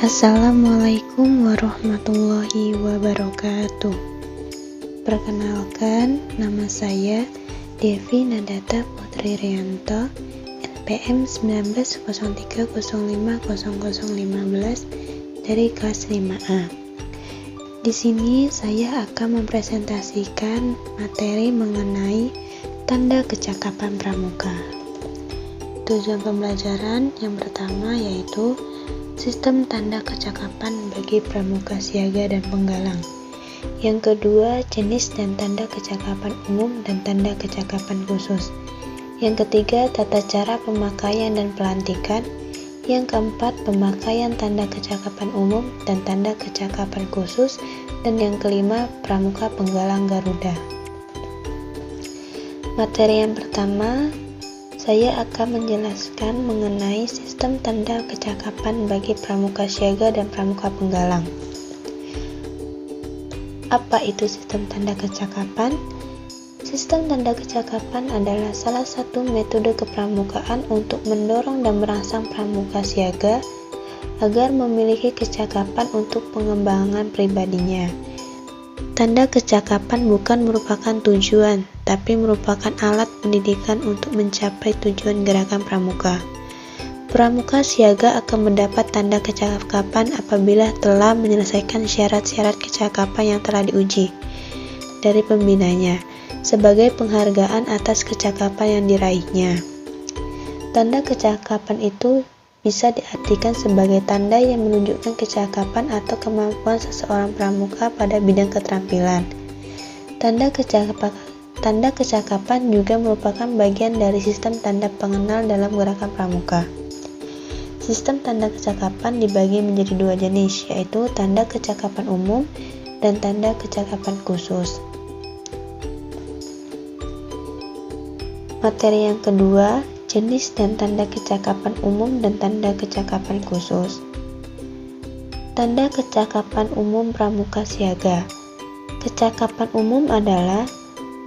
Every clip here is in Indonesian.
Assalamualaikum warahmatullahi wabarakatuh. Perkenalkan, nama saya Devi Nadata Putri Rianto, NPM 1903050015 dari kelas 5A. Di sini saya akan mempresentasikan materi mengenai tanda kecakapan pramuka. Tujuan pembelajaran yang pertama yaitu sistem tanda kecakapan bagi pramuka siaga dan penggalang. Yang kedua, jenis dan tanda kecakapan umum dan tanda kecakapan khusus. Yang ketiga, tata cara pemakaian dan pelantikan. Yang keempat, pemakaian tanda kecakapan umum dan tanda kecakapan khusus. Dan yang kelima, pramuka penggalang Garuda. Materi yang pertama, saya akan menjelaskan mengenai sistem tanda kecakapan bagi pramuka siaga dan pramuka penggalang. Apa itu sistem tanda kecakapan? Sistem tanda kecakapan adalah salah satu metode kepramukaan untuk mendorong dan merangsang pramuka siaga agar memiliki kecakapan untuk pengembangan pribadinya. Tanda kecakapan bukan merupakan tujuan, tapi merupakan alat pendidikan untuk mencapai tujuan gerakan pramuka. Pramuka siaga akan mendapat tanda kecakapan apabila telah menyelesaikan syarat-syarat kecakapan yang telah diuji dari pembinanya, sebagai penghargaan atas kecakapan yang diraihnya. Tanda kecakapan itu bisa diartikan sebagai tanda yang menunjukkan kecakapan atau kemampuan seseorang pramuka pada bidang keterampilan. Tanda kecakapan juga merupakan bagian dari sistem tanda pengenal dalam gerakan pramuka. Sistem tanda kecakapan dibagi menjadi dua jenis, yaitu tanda kecakapan umum dan tanda kecakapan khusus. Materi yang kedua, jenis dan tanda kecakapan umum dan tanda kecakapan khusus. Tanda kecakapan umum pramuka siaga. Kecakapan umum adalah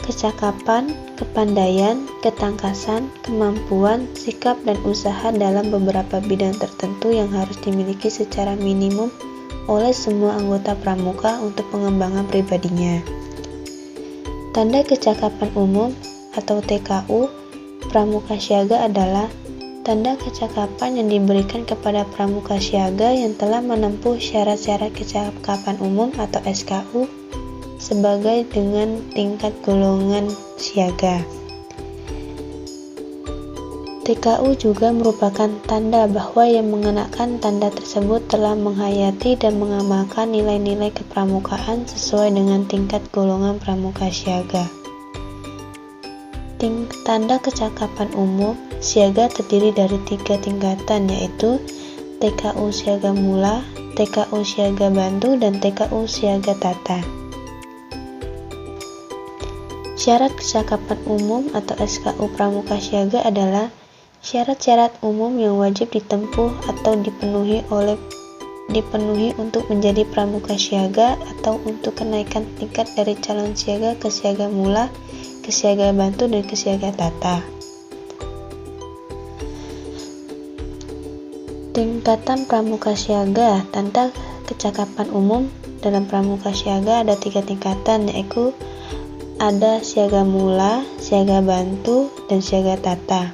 kecakapan, kepandaian, ketangkasan, kemampuan, sikap, dan usaha dalam beberapa bidang tertentu yang harus dimiliki secara minimum oleh semua anggota pramuka untuk pengembangan pribadinya. Tanda kecakapan umum atau TKU pramuka siaga adalah tanda kecakapan yang diberikan kepada pramuka siaga yang telah menempuh syarat-syarat kecakapan umum atau SKU sebagai dengan tingkat golongan siaga. TKU juga merupakan tanda bahwa yang mengenakan tanda tersebut telah menghayati dan mengamalkan nilai-nilai kepramukaan sesuai dengan tingkat golongan pramuka siaga. Tanda kecakapan umum siaga terdiri dari 3 tingkatan, yaitu TKU siaga mula, TKU siaga bantu, dan TKU siaga tata. Syarat kecakapan umum atau SKU pramuka siaga adalah syarat-syarat umum yang wajib ditempuh atau dipenuhi untuk menjadi pramuka siaga atau untuk kenaikan tingkat dari calon siaga ke siaga mula, ke siaga bantu, dan ke siaga tata. Tingkatan pramuka siaga. Tanda kecakapan umum dalam pramuka siaga ada 3 tingkatan, yaitu ada siaga mula, siaga bantu, dan siaga tata.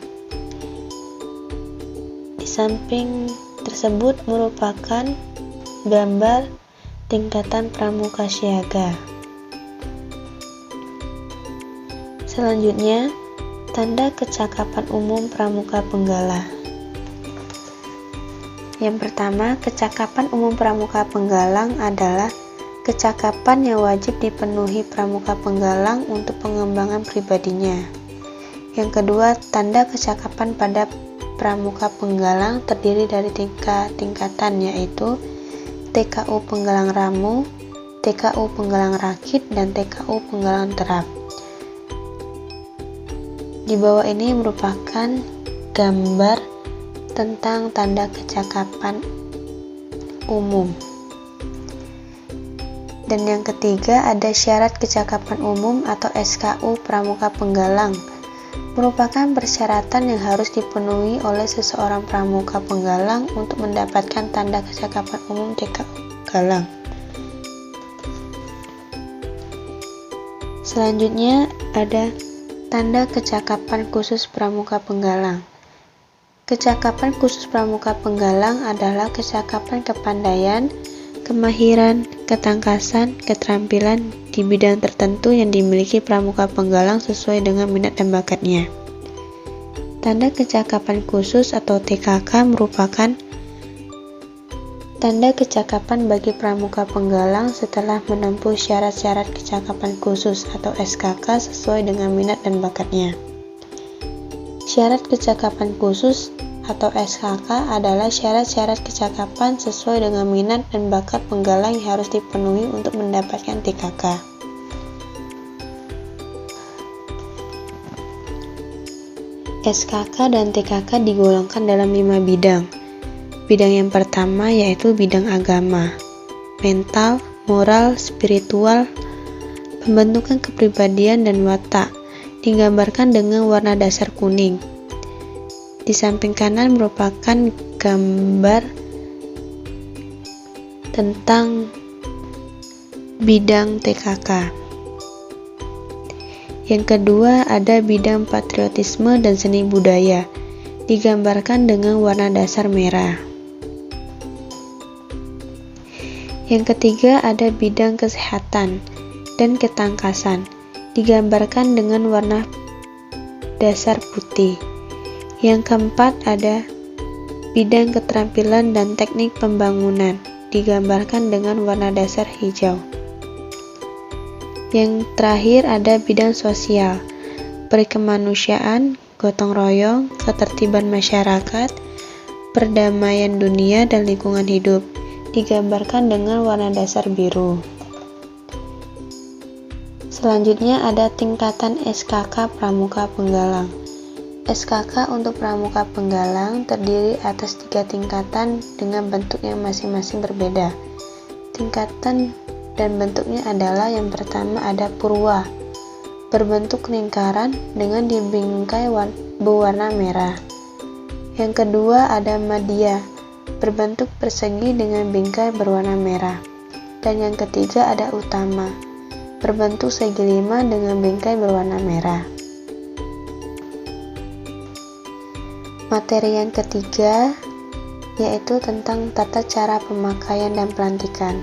Di samping tersebut merupakan gambar tingkatan pramuka siaga. Selanjutnya, tanda kecakapan umum pramuka penggala. Yang pertama, kecakapan umum pramuka penggalang adalah kecakapan yang wajib dipenuhi pramuka penggalang untuk pengembangan pribadinya. Yang kedua, tanda kecakapan pada pramuka penggalang terdiri dari 3 tingkatan, yaitu TKU penggalang ramu, TKU penggalang rakit, dan TKU penggalang terap. Di bawah ini merupakan gambar tentang tanda kecakapan umum. Dan yang ketiga ada syarat kecakapan umum atau SKU pramuka penggalang. merupakan persyaratan yang harus dipenuhi oleh seseorang pramuka penggalang untuk mendapatkan tanda kecakapan umum TKU Galang. Selanjutnya ada tanda kecakapan khusus pramuka penggalang. Kecakapan khusus pramuka penggalang adalah kecakapan kepandaian, kemahiran, ketangkasan, keterampilan di bidang tertentu yang dimiliki pramuka penggalang sesuai dengan minat dan bakatnya. Tanda kecakapan khusus atau TKK merupakan tanda kecakapan bagi pramuka penggalang setelah menempuh syarat-syarat kecakapan khusus atau SKK sesuai dengan minat dan bakatnya. Syarat kecakapan khusus atau SKK adalah syarat-syarat kecakapan sesuai dengan minat dan bakat penggalang yang harus dipenuhi untuk mendapatkan TKK. SKK dan TKK digolongkan dalam 5 bidang. Bidang yang pertama yaitu bidang agama, mental, moral, spiritual, pembentukan kepribadian dan watak, digambarkan dengan warna dasar kuning. Di samping kanan merupakan gambar tentang bidang TKK. Yang kedua ada bidang patriotisme dan seni budaya, digambarkan dengan warna dasar merah. Yang ketiga ada bidang kesehatan dan ketangkasan, digambarkan dengan warna dasar putih. Yang keempat ada bidang keterampilan dan teknik pembangunan, digambarkan dengan warna dasar hijau. Yang terakhir ada bidang sosial, perkemanusiaan, gotong royong, ketertiban masyarakat, perdamaian dunia dan lingkungan hidup, digambarkan dengan warna dasar biru. Selanjutnya ada tingkatan SKK pramuka penggalang. SKK untuk pramuka penggalang terdiri atas 3 tingkatan dengan bentuk yang masing-masing berbeda. Tingkatan dan bentuknya adalah yang pertama ada purwa, berbentuk lingkaran dengan dibingkai berwarna merah. Yang kedua ada madya, berbentuk persegi dengan bingkai berwarna merah. Dan yang ketiga ada utama, berbentuk segi 5 dengan bingkai berwarna merah. Materi yang ketiga yaitu tentang tata cara pemakaian dan pelantikan.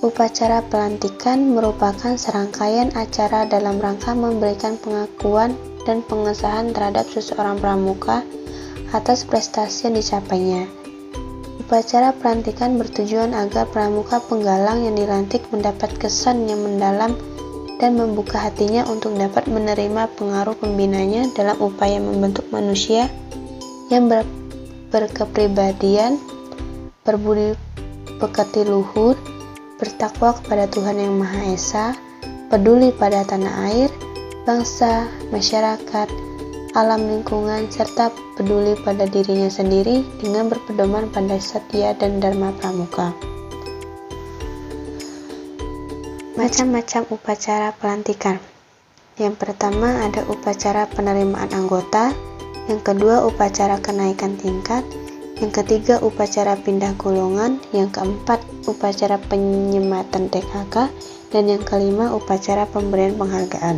Upacara pelantikan merupakan serangkaian acara dalam rangka memberikan pengakuan dan pengesahan terhadap seseorang pramuka atas prestasi yang dicapainya. Upacara pelantikan bertujuan agar pramuka penggalang yang dilantik mendapat kesan yang mendalam dan membuka hatinya untuk dapat menerima pengaruh pembinanya dalam upaya membentuk manusia yang berkepribadian, berbudi pekerti luhur, bertakwa kepada Tuhan Yang Maha Esa, peduli pada tanah air, bangsa, masyarakat, alam lingkungan, serta peduli pada dirinya sendiri dengan berpedoman pada setia dan dharma pramuka. Macam-macam upacara pelantikan. Yang pertama ada upacara penerimaan anggota, yang kedua upacara kenaikan tingkat, yang ketiga upacara pindah golongan, yang keempat upacara penyematan TKK, dan yang kelima upacara pemberian penghargaan.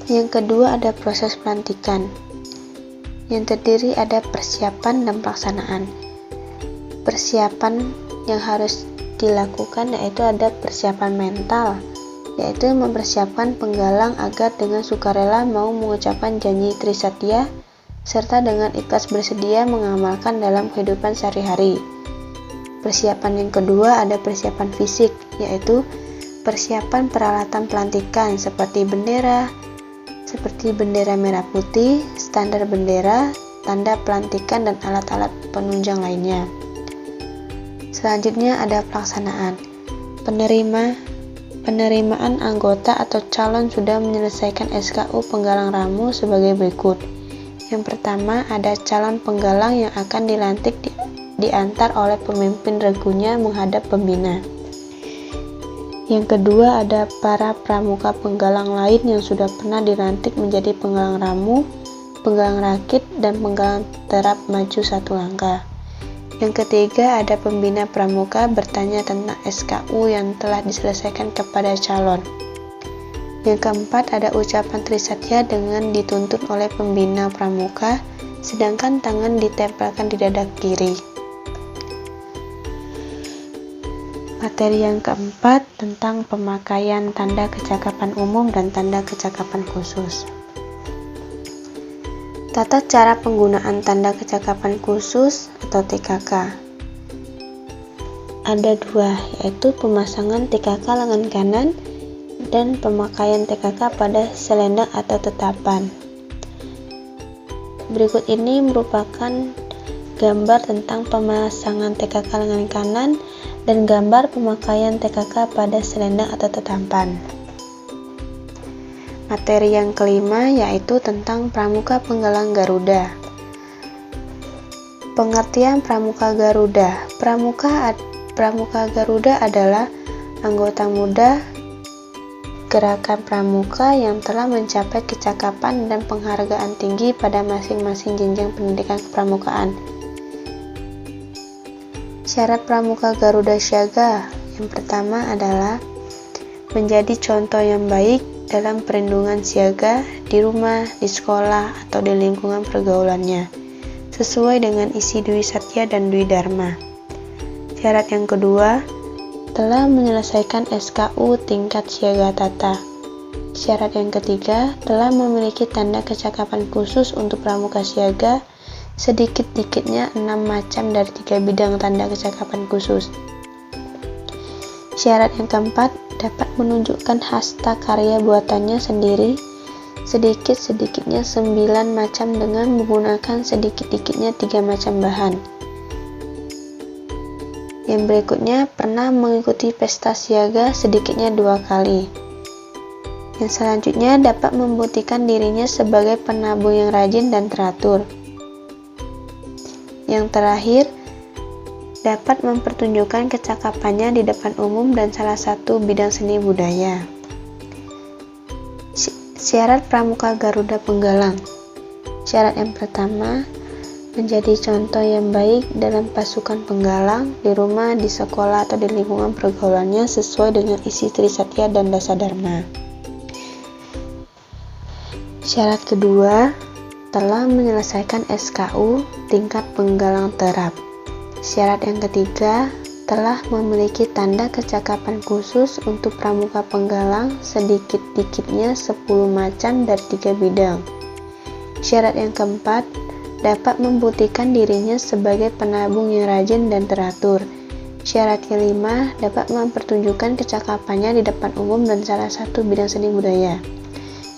Yang kedua ada proses pelantikan, yang terdiri ada persiapan dan pelaksanaan. Persiapan yang harus dilakukan yaitu ada persiapan mental, yaitu mempersiapkan penggalang agar dengan sukarela mau mengucapkan janji trisatya serta dengan ikhlas bersedia mengamalkan dalam kehidupan sehari-hari. Persiapan yang kedua ada persiapan fisik, yaitu persiapan peralatan pelantikan seperti bendera merah putih, standar bendera, tanda pelantikan dan alat-alat penunjang lainnya. Selanjutnya ada pelaksanaan. Penerimaan anggota atau calon sudah menyelesaikan SKU penggalang ramu sebagai berikut. Yang pertama ada calon penggalang yang akan dilantik diantar oleh pemimpin regunya menghadap pembina. Yang kedua, ada para pramuka penggalang lain yang sudah pernah dilantik menjadi penggalang ramu, penggalang rakit, dan penggalang terap maju satu langkah. Yang ketiga, ada pembina pramuka bertanya tentang SKU yang telah diselesaikan kepada calon. Yang keempat, ada ucapan Trisatya dengan dituntun oleh pembina pramuka, sedangkan tangan ditempelkan di dada kiri. Materi yang keempat tentang pemakaian tanda kecakapan umum dan tanda kecakapan khusus. Tata cara penggunaan tanda kecakapan khusus atau TKK. Ada dua, yaitu pemasangan TKK lengan kanan dan pemakaian TKK pada selendang atau tetapan. Berikut ini merupakan gambar tentang pemasangan TKK lengan kanan dan gambar pemakaian TKK pada selendang atau tetapan. Materi yang kelima yaitu tentang pramuka penggalang Garuda. Pengertian pramuka Garuda. Pramuka Garuda adalah anggota muda gerakan pramuka yang telah mencapai kecakapan dan penghargaan tinggi pada masing-masing jenjang pendidikan kepramukaan. Syarat pramuka Garuda Siaga yang pertama adalah menjadi contoh yang baik dalam perlindungan siaga di rumah, di sekolah, atau di lingkungan pergaulannya, sesuai dengan isi Dwi Satya dan Dwi Dharma. Syarat yang kedua, telah menyelesaikan SKU tingkat siaga tata. Syarat yang ketiga, telah memiliki tanda kecakapan khusus untuk pramuka siaga, sedikit-dikitnya 6 macam dari 3 bidang tanda kecakapan khusus. Syarat yang keempat, dapat menunjukkan hasta karya buatannya sendiri, sedikit-sedikitnya 9 macam dengan menggunakan sedikit-dikitnya 3 macam bahan. Yang berikutnya, pernah mengikuti pesta siaga sedikitnya 2 kali. Yang selanjutnya, dapat membuktikan dirinya sebagai penabung yang rajin dan teratur. Yang terakhir, dapat mempertunjukkan kecakapannya di depan umum dan salah satu bidang seni budaya. Syarat pramuka Garuda Penggalang. Syarat yang pertama, menjadi contoh yang baik dalam pasukan penggalang, di rumah, di sekolah, atau di lingkungan pergaulannya sesuai dengan isi Trisatya dan Dasadharma. Syarat kedua, telah menyelesaikan SKU tingkat penggalang terap. Syarat yang ketiga, telah memiliki tanda kecakapan khusus untuk pramuka penggalang sedikit-dikitnya 10 macam dari 3 bidang. Syarat yang keempat, dapat membuktikan dirinya sebagai penabung yang rajin dan teratur. Syarat kelima, dapat mempertunjukkan kecakapannya di depan umum dan salah satu bidang seni budaya.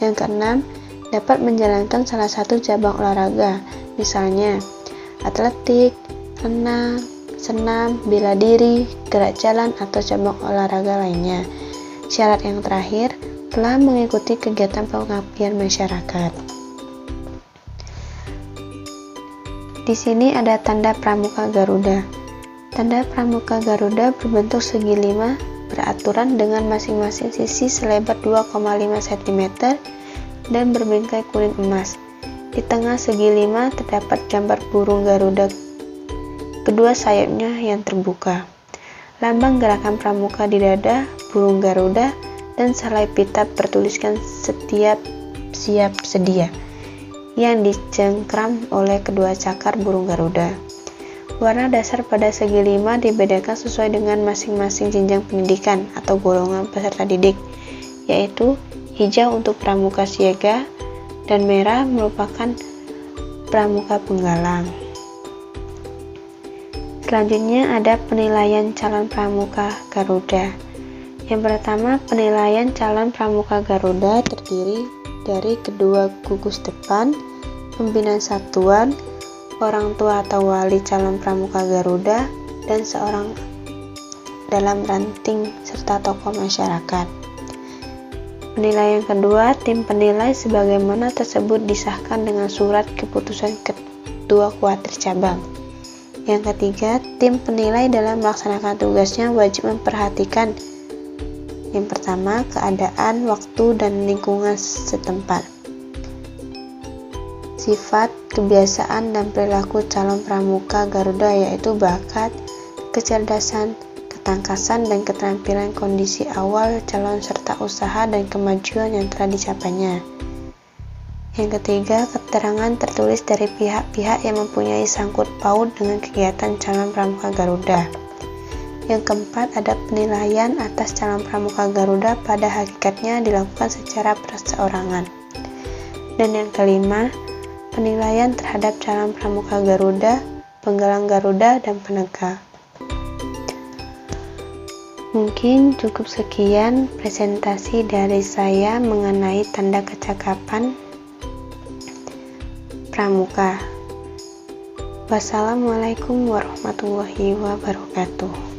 Yang keenam, dapat menjalankan salah satu cabang olahraga, misalnya atletik, renang, senam, bela diri, gerak jalan, atau cabang olahraga lainnya. Syarat yang terakhir, telah mengikuti kegiatan pengabdian masyarakat. Di sini ada tanda pramuka Garuda. Tanda pramuka Garuda berbentuk segi 5 beraturan dengan masing-masing sisi selebar 2,5 cm dan berbingkai kuning emas. Di tengah segi 5 terdapat gambar burung Garuda, kedua sayapnya yang terbuka. Lambang gerakan pramuka di dada, burung Garuda, dan selai pita bertuliskan setiap siap sedia, yang dicengkram oleh kedua cakar burung Garuda. Warna dasar pada segi 5 dibedakan sesuai dengan masing-masing jenjang pendidikan atau golongan peserta didik, yaitu hijau untuk pramuka siaga dan merah merupakan pramuka penggalang. Selanjutnya ada penilaian calon pramuka Garuda. Yang pertama, penilaian calon pramuka Garuda terdiri dari kedua gugus depan, pembina satuan, orang tua atau wali calon pramuka Garuda, dan seorang dalam ranting serta tokoh masyarakat. Penilaian kedua, tim penilai sebagaimana tersebut disahkan dengan surat keputusan Ketua Kuatir Cabang. Yang ketiga, tim penilai dalam melaksanakan tugasnya wajib memperhatikan Yang pertama, keadaan, waktu, dan lingkungan setempat. Sifat, kebiasaan, dan perilaku calon pramuka Garuda yaitu bakat, kecerdasan, ketangkasan, dan keterampilan kondisi awal calon serta usaha dan kemajuan yang telah dicapainya. Yang ketiga, keterangan tertulis dari pihak-pihak yang mempunyai sangkut paut dengan kegiatan calon pramuka Garuda. Yang keempat, ada penilaian atas calon pramuka Garuda pada hakikatnya dilakukan secara perseorangan. Dan yang kelima, penilaian terhadap calon pramuka Garuda, penggalang Garuda, dan penegak. Mungkin cukup sekian presentasi dari saya mengenai tanda kecakapan pramuka. Wassalamualaikum warahmatullahi wabarakatuh.